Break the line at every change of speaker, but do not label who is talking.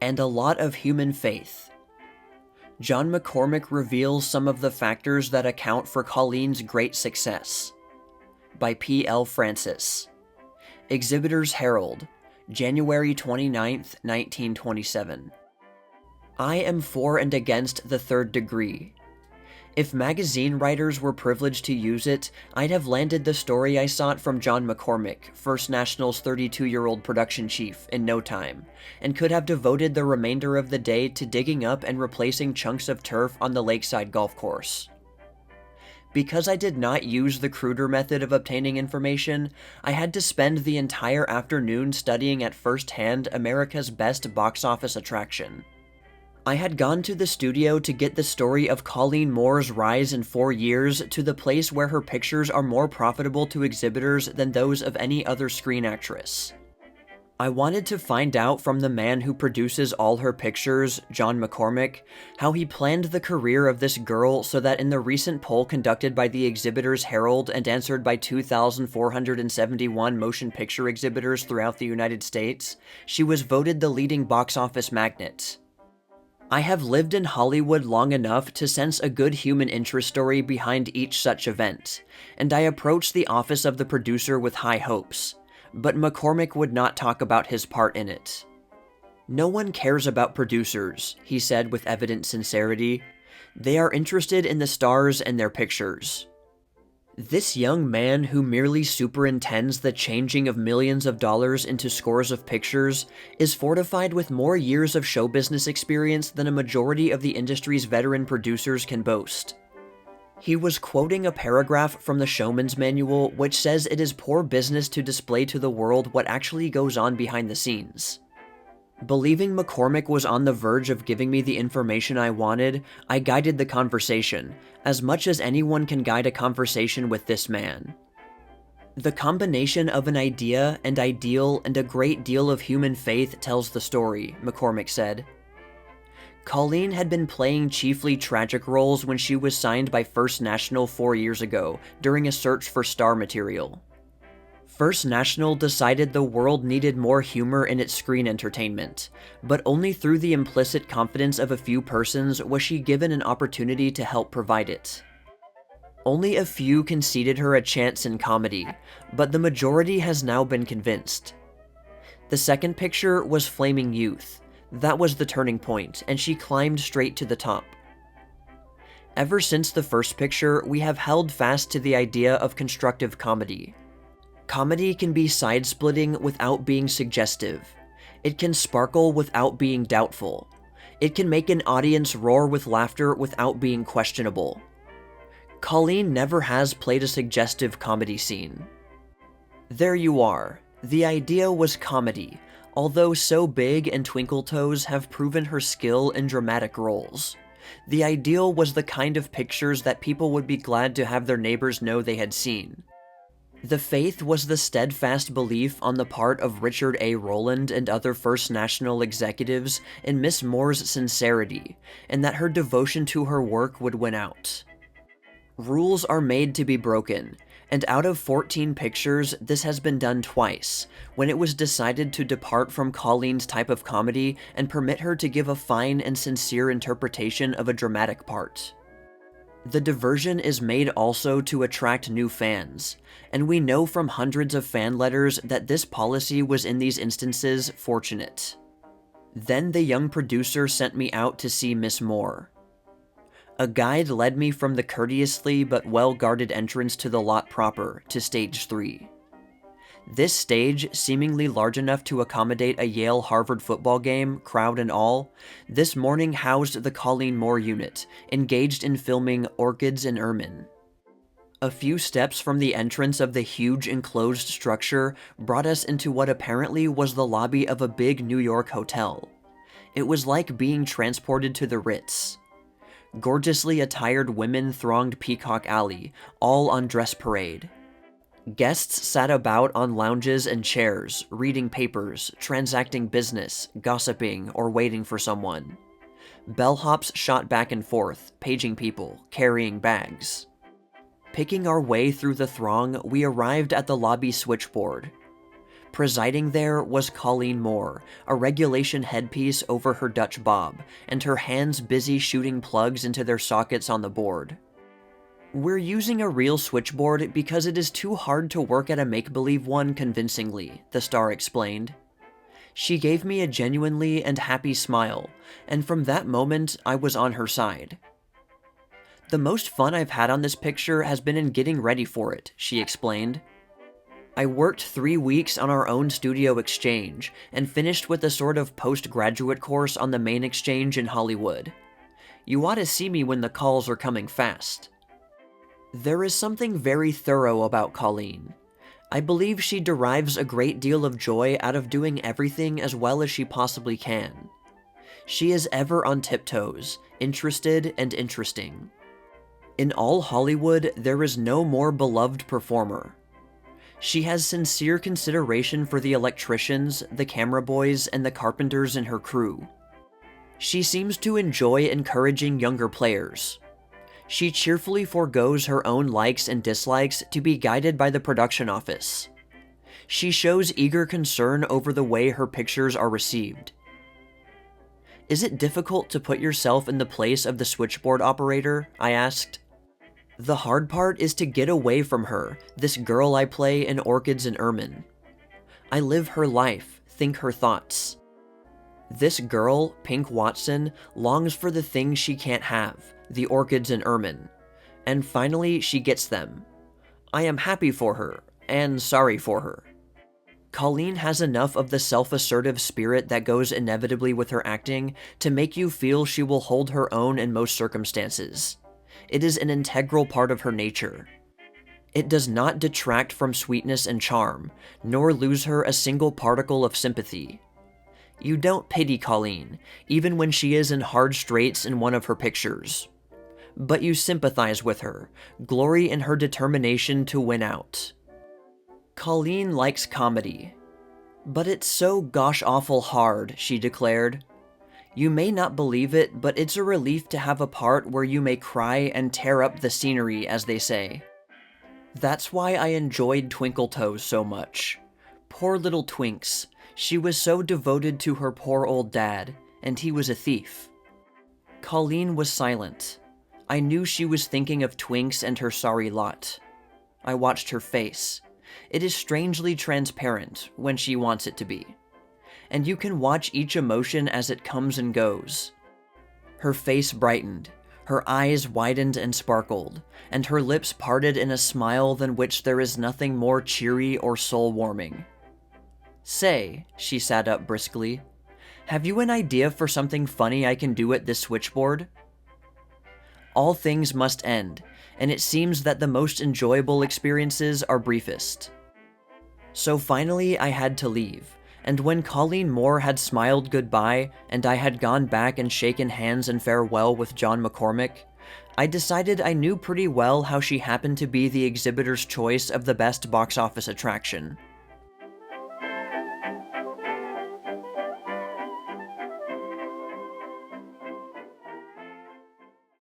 and a lot of human faith. John McCormick reveals some of the factors that account for Colleen's great success. By P. L. Francis. Exhibitors Herald, January 29, 1927. I am for and against the third degree. If magazine writers were privileged to use it, I'd have landed the story I sought from John McCormick, First National's 32-year-old production chief, in no time, and could have devoted the remainder of the day to digging up and replacing chunks of turf on the lakeside golf course. Because I did not use the cruder method of obtaining information, I had to spend the entire afternoon studying at first hand America's best box office attraction. I had gone to the studio to get the story of Colleen Moore's rise in 4 years to the place where her pictures are more profitable to exhibitors than those of any other screen actress. I wanted to find out from the man who produces all her pictures, John McCormick, how he planned the career of this girl so that in the recent poll conducted by the Exhibitors Herald and answered by 2,471 motion picture exhibitors throughout the United States, she was voted the leading box office magnet. I have lived in Hollywood long enough to sense a good human interest story behind each such event, and I approached the office of the producer with high hopes, but McCormick would not talk about his part in it. "No one cares about producers," he said with evident sincerity. "They are interested in the stars and their pictures." This young man who merely superintends the changing of millions of dollars into scores of pictures is fortified with more years of show business experience than a majority of the industry's veteran producers can boast. He was quoting a paragraph from the Showman's Manual which says it is poor business to display to the world what actually goes on behind the scenes. Believing McCormick was on the verge of giving me the information I wanted, I guided the conversation, as much as anyone can guide a conversation with this man. "The combination of an idea and ideal and a great deal of human faith tells the story," McCormick said. Colleen had been playing chiefly tragic roles when she was signed by First National 4 years ago, during a search for star material. First National decided the world needed more humor in its screen entertainment, but only through the implicit confidence of a few persons was she given an opportunity to help provide it. Only a few conceded her a chance in comedy, but the majority has now been convinced. The second picture was Flaming Youth. That was the turning point, and she climbed straight to the top. Ever since the first picture, we have held fast to the idea of constructive comedy. Comedy can be side-splitting without being suggestive. It can sparkle without being doubtful. It can make an audience roar with laughter without being questionable. Colleen never has played a suggestive comedy scene. There you are. The idea was comedy, although So Big and Twinkle Toes have proven her skill in dramatic roles. The ideal was the kind of pictures that people would be glad to have their neighbors know they had seen. The faith was the steadfast belief on the part of Richard A. Rowland and other First National executives in Miss Moore's sincerity, and that her devotion to her work would win out. Rules are made to be broken, and out of 14 pictures, this has been done twice, when it was decided to depart from Colleen's type of comedy and permit her to give a fine and sincere interpretation of a dramatic part. The diversion is made also to attract new fans, and we know from hundreds of fan letters that this policy was in these instances fortunate. Then the young producer sent me out to see Miss Moore. A guide led me from the courteously but well-guarded entrance to the lot proper to stage 3. This stage, seemingly large enough to accommodate a Yale-Harvard football game, crowd and all, this morning housed the Colleen Moore unit, engaged in filming Orchids in Ermine. A few steps from the entrance of the huge enclosed structure brought us into what apparently was the lobby of a big New York hotel. It was like being transported to the Ritz. Gorgeously attired women thronged Peacock Alley, all on dress parade. Guests sat about on lounges and chairs, reading papers, transacting business, gossiping, or waiting for someone. Bellhops shot back and forth, paging people, carrying bags. Picking our way through the throng, we arrived at the lobby switchboard. Presiding there was Colleen Moore, a regulation headpiece over her Dutch bob, and her hands busy shooting plugs into their sockets on the board. "We're using a real switchboard because it is too hard to work at a make-believe one convincingly," the star explained. She gave me a genuinely and happy smile, and from that moment, I was on her side. "The most fun I've had on this picture has been in getting ready for it," she explained. "I worked 3 weeks on our own studio exchange, and finished with a sort of postgraduate course on the main exchange in Hollywood. You ought to see me when the calls are coming fast." There is something very thorough about Colleen. I believe she derives a great deal of joy out of doing everything as well as she possibly can. She is ever on tiptoes, interested and interesting. In all Hollywood, there is no more beloved performer. She has sincere consideration for the electricians, the camera boys, and the carpenters in her crew. She seems to enjoy encouraging younger players. She cheerfully forgoes her own likes and dislikes to be guided by the production office. She shows eager concern over the way her pictures are received. "Is it difficult to put yourself in the place of the switchboard operator?" I asked. "The hard part is to get away from her, this girl I play in Orchids and Ermine. I live her life, think her thoughts. This girl, Pink Watson, longs for the things she can't have, the orchids and ermine, and finally she gets them. I am happy for her, and sorry for her." Colleen has enough of the self-assertive spirit that goes inevitably with her acting to make you feel she will hold her own in most circumstances. It is an integral part of her nature. It does not detract from sweetness and charm, nor lose her a single particle of sympathy. You don't pity Colleen, even when she is in hard straits in one of her pictures. But you sympathize with her, glory in her determination to win out. Colleen likes comedy. "But it's so gosh-awful hard," she declared. "You may not believe it, but it's a relief to have a part where you may cry and tear up the scenery, as they say. That's why I enjoyed Twinkle Toes so much. Poor little Twinks. She was so devoted to her poor old dad, and he was a thief." Colleen was silent. I knew she was thinking of Twinks and her sorry lot. I watched her face. It is strangely transparent when she wants it to be. And you can watch each emotion as it comes and goes. Her face brightened, her eyes widened and sparkled, and her lips parted in a smile than which there is nothing more cheery or soul-warming. "Say," she sat up briskly, "have you an idea for something funny I can do at this switchboard?" All things must end, and it seems that the most enjoyable experiences are briefest. So finally I had to leave, and when Colleen Moore had smiled goodbye and I had gone back and shaken hands in farewell with John McCormick, I decided I knew pretty well how she happened to be the exhibitor's choice of the best box office attraction.